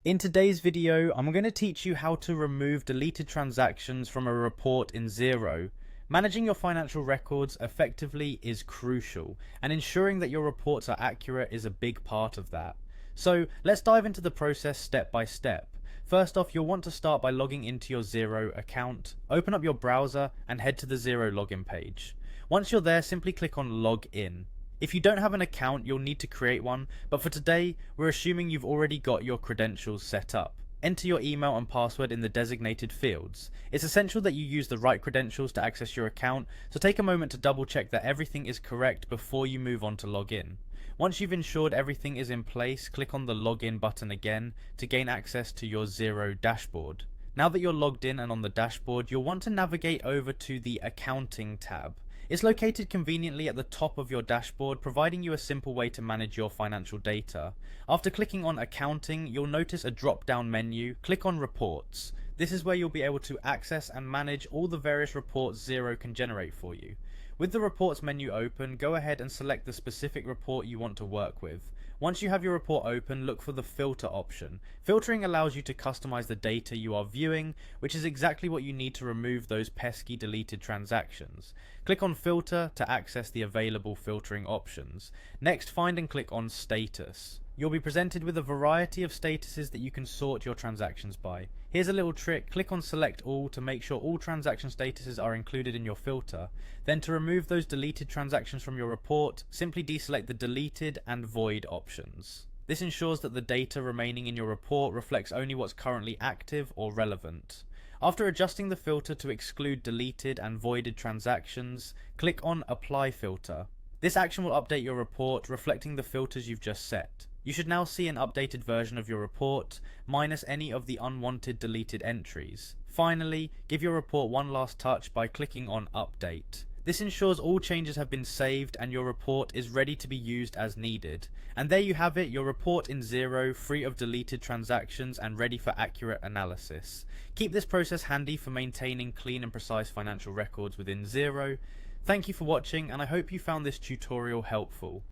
In today's video, I'm going to teach you how to remove deleted transactions from a report in Xero. Managing your financial records effectively is crucial, and ensuring that your reports are accurate is a big part of that. So let's dive into the process step by step. First off, you'll want to start by logging into your Xero account. Open up your browser and head to the Xero login page. Once you're there, simply click on Log In. If you don't have an account, you'll need to create one, but for today, we're assuming you've already got your credentials set up. Enter your email and password in the designated fields. It's essential that you use the right credentials to access your account, so take a moment to double check that everything is correct before you move on to log in. Once you've ensured everything is in place, click on the login button again to gain access to your Xero dashboard. Now that you're logged in and on the dashboard, you'll want to navigate over to the Accounting tab. It's located conveniently at the top of your dashboard, providing you a simple way to manage your financial data. After clicking on Accounting, you'll notice a drop-down menu. Click on Reports. This is where you'll be able to access and manage all the various reports Xero can generate for you. With the Reports menu open, go ahead and select the specific report you want to work with. Once you have your report open, look for the filter option. Filtering allows you to customize the data you are viewing, which is exactly what you need to remove those pesky deleted transactions. Click on Filter to access the available filtering options. Next, find and click on Status. You'll be presented with a variety of statuses that you can sort your transactions by. Here's a little trick: click on Select All to make sure all transaction statuses are included in your filter. Then to remove those deleted transactions from your report, simply deselect the Deleted and Void options. This ensures that the data remaining in your report reflects only what's currently active or relevant. After adjusting the filter to exclude deleted and voided transactions, click on Apply Filter. This action will update your report, reflecting the filters you've just set. You should now see an updated version of your report, minus any of the unwanted deleted entries. Finally, give your report one last touch by clicking on Update. This ensures all changes have been saved and your report is ready to be used as needed. And there you have it, your report in Xero, free of deleted transactions and ready for accurate analysis. Keep this process handy for maintaining clean and precise financial records within Xero. Thank you for watching, and I hope you found this tutorial helpful.